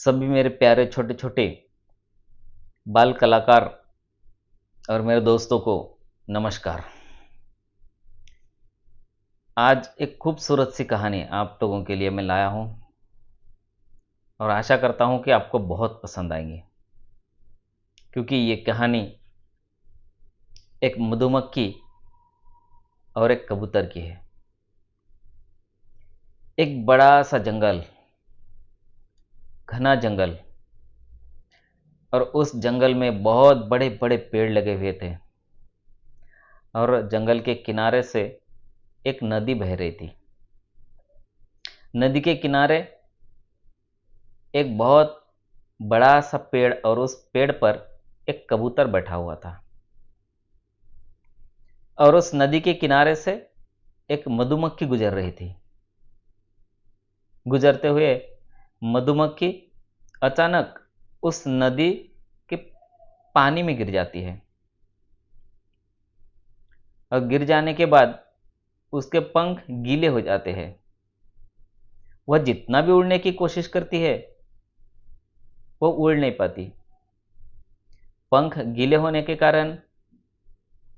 सभी मेरे प्यारे छोटे छोटे बाल कलाकार और मेरे दोस्तों को नमस्कार। आज एक खूबसूरत सी कहानी आप लोगों के लिए मैं लाया हूं और आशा करता हूं कि आपको बहुत पसंद आएंगी, क्योंकि ये कहानी एक मधुमक्खी और एक कबूतर की है। एक बड़ा सा जंगल, घना जंगल, और उस जंगल में बहुत बड़े बड़े पेड़ लगे हुए थे और जंगल के किनारे से एक नदी बह रही थी। नदी के किनारे एक बहुत बड़ा सा पेड़ और उस पेड़ पर एक कबूतर बैठा हुआ था और उस नदी के किनारे से एक मधुमक्खी गुजर रही थी। गुजरते हुए मधुमक्खी अचानक उस नदी के पानी में गिर जाती है और गिर जाने के बाद उसके पंख गीले हो जाते हैं। वह जितना भी उड़ने की कोशिश करती है वो उड़ नहीं पाती। पंख गीले होने के कारण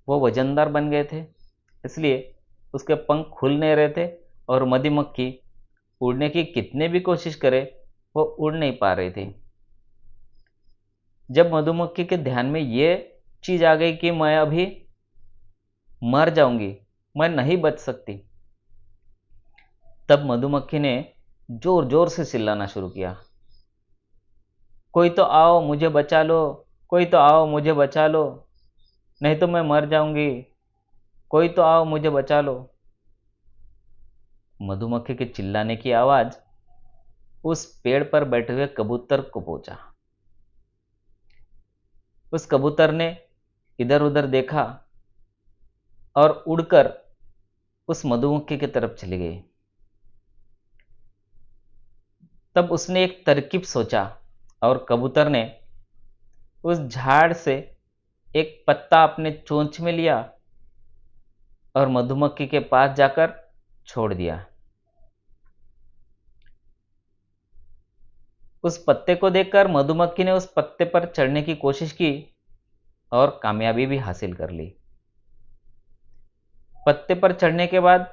वो वजनदार बन गए थे, इसलिए उसके पंख खुल नहीं रहे थे और मधुमक्खी उड़ने की कितने भी कोशिश करे वो उड़ नहीं पा रही थी। जब मधुमक्खी के ध्यान में ये चीज आ गई कि मैं अभी मर जाऊंगी, मैं नहीं बच सकती, तब मधुमक्खी ने जोर जोर से चिल्लाना शुरू किया, कोई तो आओ मुझे बचा लो, कोई तो आओ मुझे बचा लो, नहीं तो मैं मर जाऊंगी, कोई तो आओ मुझे बचा लो। मधुमक्खी के चिल्लाने की आवाज उस पेड़ पर बैठे हुए कबूतर को पहुंचा। उस कबूतर ने इधर उधर देखा और उड़कर उस मधुमक्खी की तरफ चली गई। तब उसने एक तरकीब सोचा और कबूतर ने उस झाड़ से एक पत्ता अपने चोंच में लिया और मधुमक्खी के पास जाकर छोड़ दिया। उस पत्ते को देखकर मधुमक्खी ने उस पत्ते पर चढ़ने की कोशिश की और कामयाबी भी हासिल कर ली। पत्ते पर चढ़ने के बाद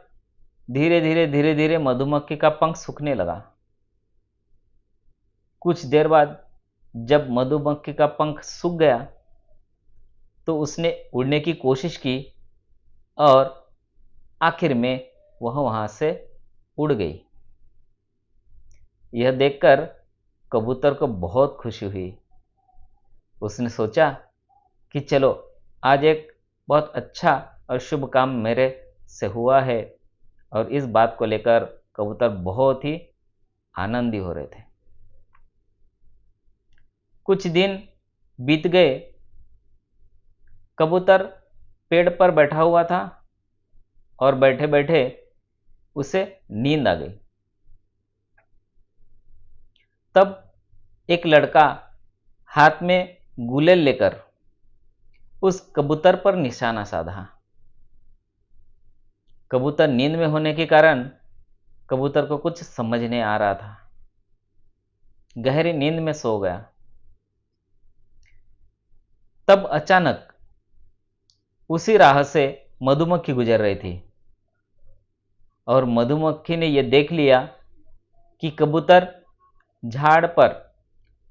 धीरे धीरे मधुमक्खी का पंख सूखने लगा। कुछ देर बाद जब मधुमक्खी का पंख सूख गया तो उसने उड़ने की कोशिश की और आखिर में वह वहां से उड़ गई। यह देखकर कबूतर को बहुत खुशी हुई। उसने सोचा कि चलो आज एक बहुत अच्छा और शुभ काम मेरे से हुआ है, और इस बात को लेकर कबूतर बहुत ही आनंदी हो रहे थे। कुछ दिन बीत गए। कबूतर पेड़ पर बैठा हुआ था और बैठे बैठे उसे नींद आ गई। तब एक लड़का हाथ में गुलेल लेकर उस कबूतर पर निशाना साधा। कबूतर नींद में होने के कारण कबूतर को कुछ समझ नहीं आ रहा था, गहरी नींद में सो गया। तब अचानक उसी राह से मधुमक्खी गुजर रही थी और मधुमक्खी ने यह देख लिया कि कबूतर झाड़ पर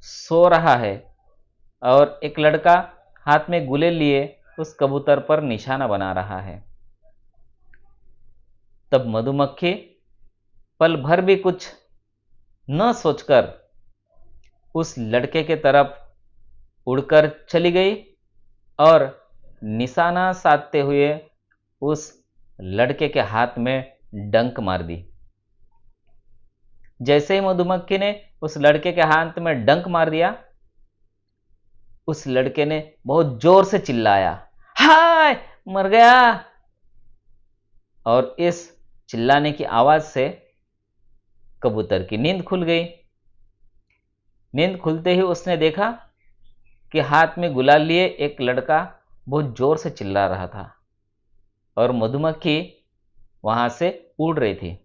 सो रहा है और एक लड़का हाथ में गुलेल लिए उस कबूतर पर निशाना बना रहा है। तब मधुमक्खी पल भर भी कुछ न सोचकर उस लड़के के तरफ उड़कर चली गई और निशाना साधते हुए उस लड़के के हाथ में डंक मार दी। जैसे ही मधुमक्खी ने उस लड़के के हाथ में डंक मार दिया, उस लड़के ने बहुत जोर से चिल्लाया, हाय मर गया। और इस चिल्लाने की आवाज से कबूतर की नींद खुल गई। नींद खुलते ही उसने देखा कि हाथ में गुलाल लिए एक लड़का बहुत जोर से चिल्ला रहा था और मधुमक्खी वहां से उड़ रही थी।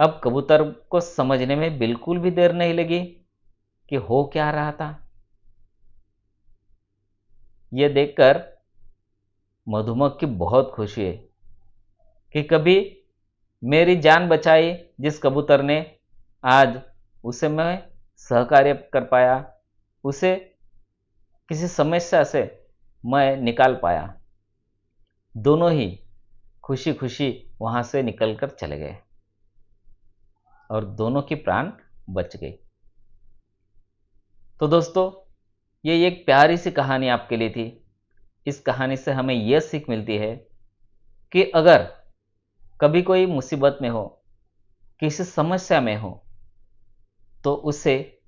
अब कबूतर को समझने में बिल्कुल भी देर नहीं लगी कि हो क्या रहा था। यह देखकर मधुमक्खी बहुत खुश हुई कि कभी मेरी जान बचाई जिस कबूतर ने, आज उसे मैं सहकार्य कर पाया, उसे किसी समस्या से मैं निकाल पाया। दोनों ही खुशी खुशी वहां से निकलकर चले गए और दोनों की प्राण बच गई। तो दोस्तों, ये एक प्यारी सी कहानी आपके लिए थी। इस कहानी से हमें यह सीख मिलती है कि अगर कभी कोई मुसीबत में हो, किसी समस्या में हो, तो उसे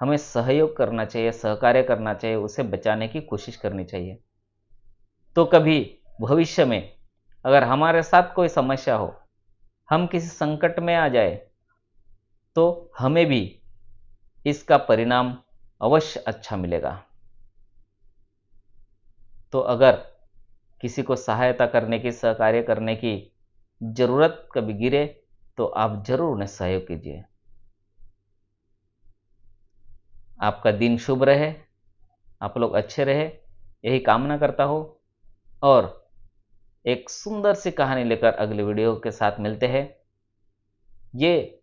हमें सहयोग करना चाहिए, सहकार्य करना चाहिए, उसे बचाने की कोशिश करनी चाहिए। तो कभी भविष्य में अगर हमारे साथ कोई समस्या हो, हम किसी संकट में आ जाए, तो हमें भी इसका परिणाम अवश्य अच्छा मिलेगा। तो अगर किसी को सहायता करने की, सहकार्य करने की जरूरत कभी गिरे, तो आप जरूर उन्हें सहयोग कीजिए। आपका दिन शुभ रहे, आप लोग अच्छे रहे, यही कामना करता हूं। और एक सुंदर सी कहानी लेकर अगले वीडियो के साथ मिलते हैं। ये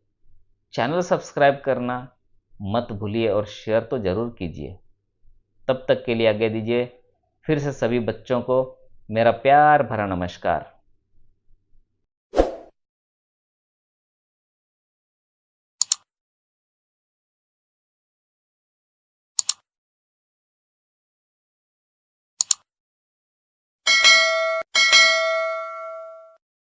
चैनल सब्सक्राइब करना मत भूलिए और शेयर तो जरूर कीजिए। तब तक के लिए आज्ञा दीजिए। फिर से सभी बच्चों को मेरा प्यार भरा नमस्कार।